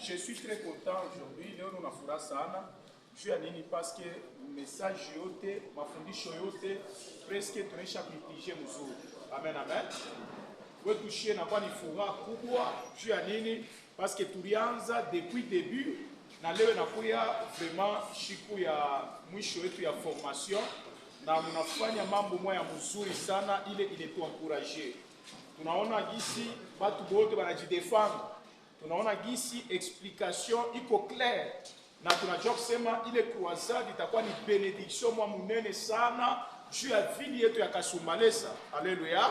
je suis très content aujourd'hui. Leo nafuraha sana. Juu ya nini? Parce que message yote, mafundisho yote presque tunaisha kuipigie mzuri. Amen, amen. Wetu shie na kwa ni furaha kubwa. Juu ya nini? Parce que tulianza depuis début na leo nakuya vraiment siku ya mwisho wetu ya formation na mnafanya mambo moya mzuri sana, ile inetuencourager. Tunaona gisi batu bote banajidefendre. Tunaona gisi explication iko clair na tunajua kusema ile croisade itakuwa ni benediction mwa munene sana juu ya vili yetu ya Kasumbalesa. Haleluya.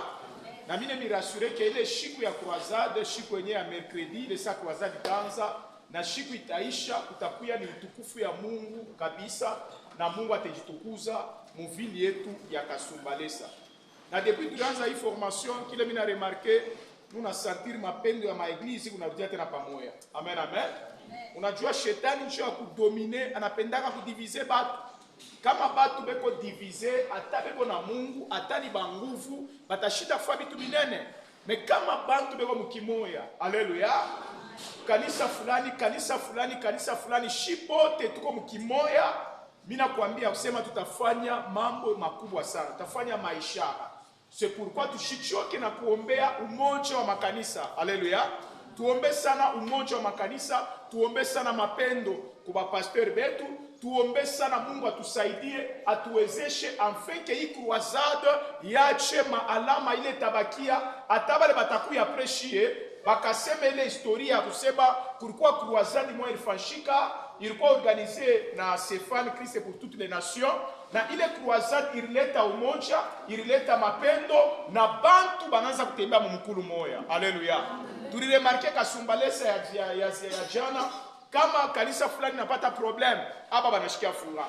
Na mimi ni rassurer que ile siku ya croisade, siku yenye ya mercredi, ile sa croisade itaanza na siku itaisha, utakuya ni utukufu ya Mungu kabisa na Mungu atajitukuza muvili yetu ya Kasumbalesa. Na depuis tulianza hii formation, kile mimi na remarquer, tuna sentir mapendo ya maeglizi kunarudia tena pamoja. Amen, amen. Unajua shetani njoo ya kudomine, anapendaka kudivize batu. Kama batu beko divize, ata beko na Mungu, ata ni banguvu, batashida kwa bitu binene. Me kama bantu beko mkimoya, haleluya. Kanisa fulani, kanisa fulani, kanisa fulani, shipote tuko mkimoya. Mina kuambia kusema tutafanya mambo makubwa sana, tutafanya maisha. C'est pourquoi tushichoke na kuombea umoja wa makanisa. Haleluya. Tuombe sana umoja wa makanisa, tuombe sana mapendo kwa pastor betu, tuombe sana Mungu atusaidie, atuwezeshe enfin que hii croisade yache maalama ile tabakia, atabale batakuya preshie, bakaseme ile historia ya kusema kulikuwa croisade moja ilifanyika, ilikuwa organisé na Stéphane Christ pour toutes les nations, na ile croisade ilileta umoja, ilileta mapendo na bantu bananza kutembea mumukulu moya. Haleluya. Tuliremarke Kasumbalesa ya jana, kama kanisa fulani napata problem, hapa banashikia furaha.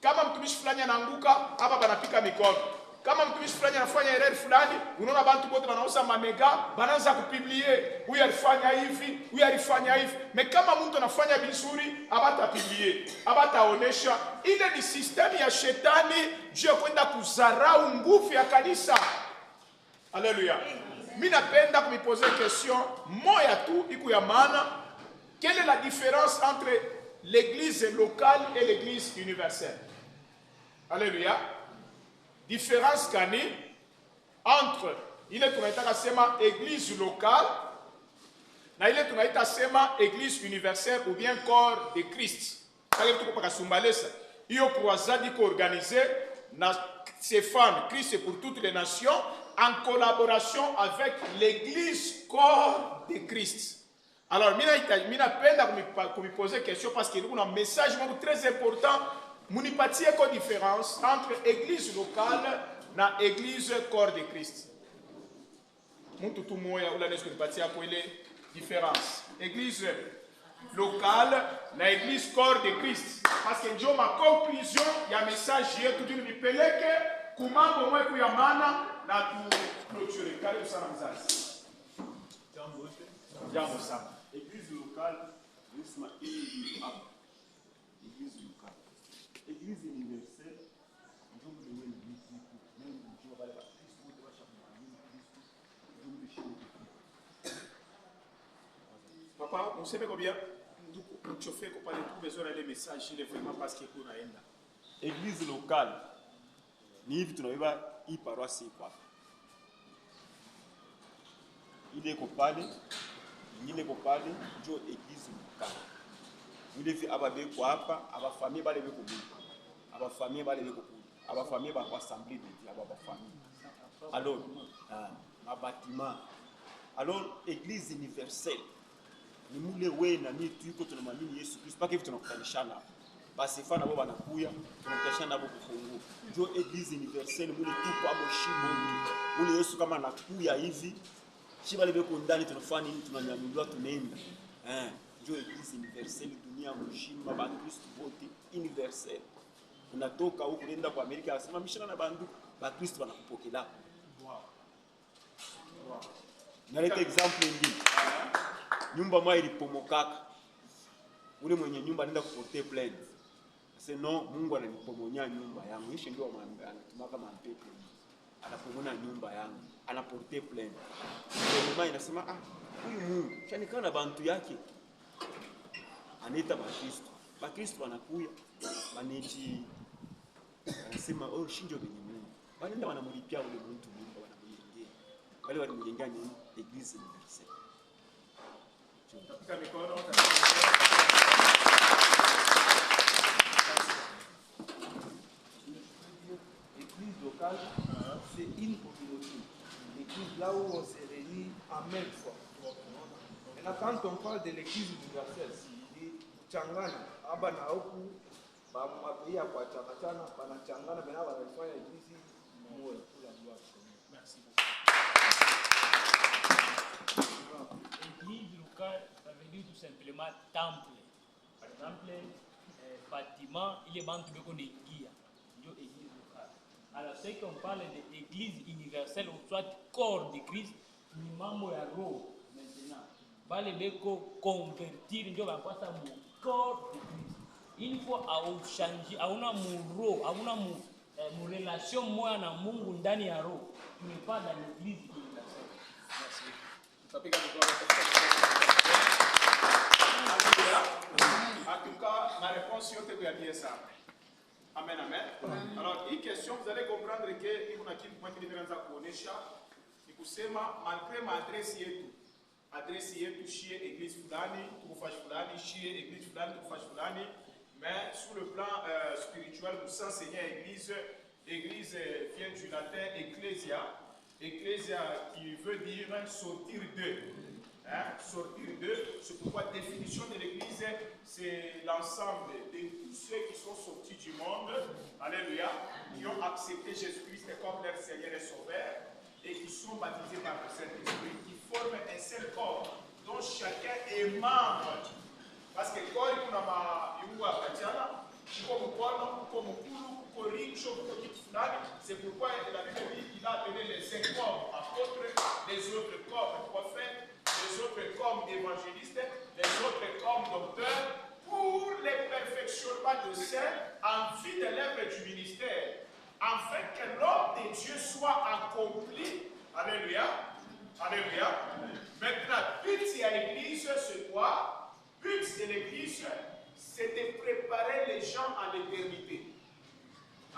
Kama mtumishi fulani anaanguka, hapa banapika mikono. Kama mtumishi fulani anafanya erreur fulani, unaona bantu bote banauza mamega, banaanza kupublier, huyu alifanya hivi, huyu alifanya hivi. Me kama mtu anafanya vizuri, abata publier, abata onesha. Ile ni system ya shetani, juu kwenda kuzarau nguvu ya kanisa. Haleluya. Mimi napenda kumiposer question moya tu iko ya maana. Quelle est la différence entre l'église locale et l'église universelle? Alléluia. Différence kani entre ile tunaita sema église locale na ile tunaita sema église universelle ou bien corps de Christ. Kale tuko pa Kasumbalesa. Hiyo croisade iko organisée na Stéphane Christ pour toutes les nations en collaboration avec l'église corps de Christ. Alors, mina penda pour me poser question parce qu'il y a un message très important. Munipatie ko différence entre église locale na église corps de Christ. Muntu tu moya ula nesko nipatie ko ile différence. Église locale na église corps de Christ. Parce que ndio ma conclusion ya message yetu tu nipeleke kumambo mwe ku ya maana na tu clôturer. Karibu sana mzazi. Jambo sana. Église locale, église locale. Église universelle, papa, on sait pas combien tu fais qu'on parle tout besoin des messages, il est vraiment parce que pour naenda. Église locale, ni hivi tunaiba hii paroisse kwa. Ile ko pale, nyingine ko pale, ndio église locale. Ile vi ababe kwa hapa, aba famille bale beko buka. Aba famille bale beko buka. Aba famille ba assemblée de Dieu, aba famille. Alors, ma bâtiment. Alors église universelle. Ni mule we na mimi tuko tunamwamini Yesu Kristo paka hivi tunakutanishana. Basi fana baba anakuya, tunakutanishana hapo kufungu. Ndio église universelle mule tuko hapo shimo. Mule Yesu kama anakuya hivi, shiba lebeko ndani tunafanya nini? Tunanyanyuliwa tunaenda. Ndio église universelle dunia mzima ba Kristo wote universelle. Unatoka huko unaenda kwa Amerika anasema mishana na bandu ba Kristo wanakupokea. Naleta example nyingine. Nyumba moja ilipomokaka. Ule mwenye nyumba anaenda kuporter plainte. Sasa no, Mungu ananipomonya nyumba yangu. Hicho ndio maana anatumaka mampepo. Anapomona nyumba yangu, anaporter plainte. Ndio mama inasema huyu Mungu, shanikana bantu yake. anaita bakristo wanakuya baneti anasema oh shinjo benye Mungu wanaenda wanamulipia ule mtu nyumba wanamjengea wale walimjengea ni Eglise Universelle. Katika mikono L'église locale, c'est une communauté. L'église là où on se réunit en même fois. Maintenant, quand on parle de l'église universelle, c'est kuchanganya hapa na huku mapia kwa changachana panachangana bena wanafanya église moja kula dua. Merci beaucoup. Église locale, ça veut dire tout simplement temple. Par exemple, bâtiment, il est bantu beko n'ingia. Ndio église locale. Alors, ce qu'on parle d'église universelle, ou soit corps de Christ, ni mambo ya roho maintenant. Bale beko convertir, ndio bapata mu corps de Christ. Une fois au changer, hauna mu roho, hauna mu relation moja na Mungu ndani ya roho. Tu n'es pas dans l'église universelle. Merci. Tutapiga mikono. En tout cas, ma réponse yote kuyatie ça. Amen, amen. Alors, hii question vous allez comprendre que iko na kitu kwa kile tunaanza kuonesha ni kusema malgré adresse yetu shie église fulani, tukufash fulani, shie église fulani, tukufash fulani, mais sur le plan spirituel, nous enseignons église vient du latin ecclesia qui veut dire sortir d'eux. Hein, sortir d'eux, c'est pourquoi la définition de l'église, c'est l'ensemble de tous ceux qui sont sortis du monde, alléluia, qui ont accepté Jésus-Christ comme leur Seigneur et Sauveur, et qui sont baptisés par le Saint-Esprit, qui forment un seul corps, dont chacun est membre. Parce que le corps, il y a c'est pourquoi la Bible dit qu'il a appelé les cinq corps apôtres, les autres comme prophètes, les autres comme évangélistes, les autres comme docteurs, pour le perfectionnement de saints en vue de l'œuvre du ministère, afin que l'ordre de Dieu soit accompli. Alléluia. Alléluia. Maintenant, but de l'église, c'est quoi? But de l'église, c'est de préparer les gens à l'éternité.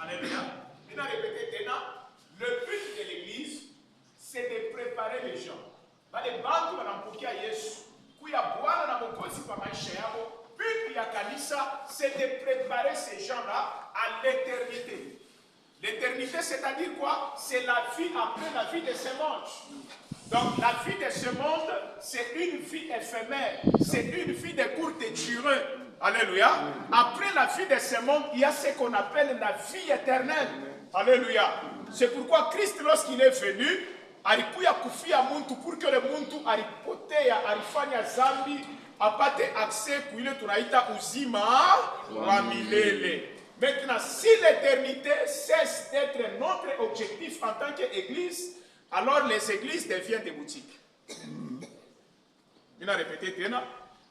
Alléluia. Maintenant, répétez maintenant, le but de l'église, c'est de préparer les gens. Les bantu wanampokea Yesu, kuya Bwana na Mwokozi kwa maisha yao. But ya kanisa, c'est de préparer ces gens-là à l'éternité. L'éternité, c'est-à-dire quoi? C'est la vie après la vie de ce monde. Donc, la vie de ce monde, c'est une vie éphémère. C'est une vie de courte durée. Alléluia. Après la vie de ce monde, il y a ce qu'on appelle la vie éternelle. Alléluia. C'est pourquoi Christ, lorsqu'il est venu, alikuya kufia muntu pour que le muntu alipotea alifanya zambi apate accès kuile tunaita uzima wa milele. Maintenant, si l'éternité cesse d'être notre objectif en tant qu'église, alors les églises deviennent des boutiques. Nina répété tena.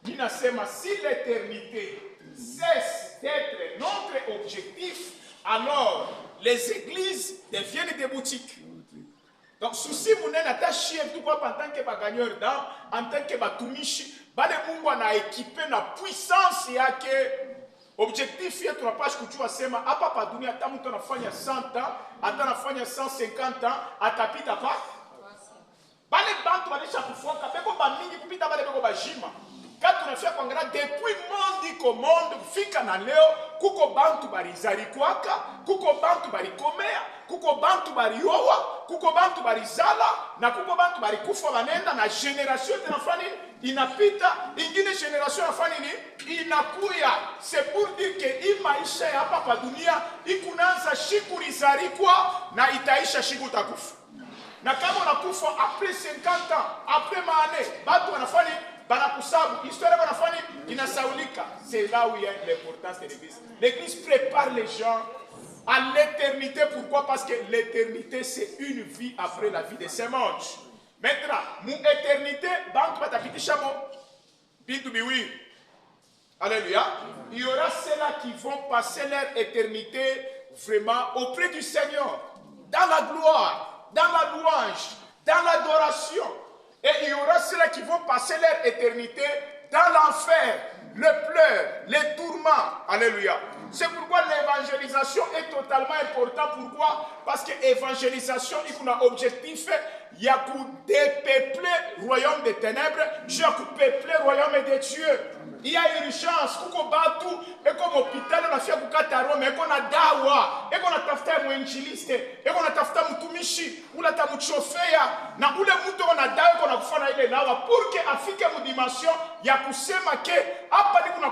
Nina sema, si l'éternité cesse d'être notre objectif, alors les églises deviennent des boutiques. Donc, souci mounen attaché tout quoi en tant que gagneur d'âme, en tant que batumishi, bale mungu na équipé na puissance yake. Objectif yetu tunapaswa kujua sema hapa pa dunia hata mtu anafanya 100 ans, hata anafanya 150 ans, atapita pa. Bale bantu banisha kufoka, beko ba mingi kupita bale beko bajima. Quand tunafia kuangalia depuis monde ko monde kufika na leo kuko bantu barizali kwaka, kuko bantu balikomea, kuko bantu balioa, kuko bantu balizala na kuko bantu balikufa banenda na generation inafanya inapita, ingine generation inafanya nini? Inakuya. C'est pour dire que hii maisha ya hapa pa dunia ikunaanza shiku lizarikwa na itaisha shiku takufa. Na kama unakufa après 50 ans, après maane, batu wanafanya banakusabu, histoire wanafanya inasaulika. C'est là où il y a l'importance de l'église. L'église prépare les gens à l'éternité. Pourquoi? Parce que l'éternité, c'est une vie après la vie de ce monde. Maintenant, mon éternité, banque batapitisha mo bitu biwi. Alléluia. Il y aura ceux-là qui vont passer leur éternité vraiment auprès du Seigneur, dans la gloire, dans la louange, dans l'adoration. Et il y aura ceux-là qui vont passer leur éternité dans l'enfer, le pleurs, les tourments. Alléluia. C'est pourquoi l'évangélisation est totalement importante. Pourquoi? Parce que l'évangélisation, il a un objectif. Il y a pour dépeupler le royaume des ténèbres, il y a pour peupler le royaume des dieux. Il y a urgence, kuko batu, et comme hôpital, on a fait kukata Rome, et qu'on a dawa, et qu'on a tafta mwinjiliste, et qu'on a tafta mtumishi, ou la tamuchofea, na ule mtu on a dawa, qu'on a kufana ile lawa, pour que afike mu dimension, ya kusema ke, hapa ni kuna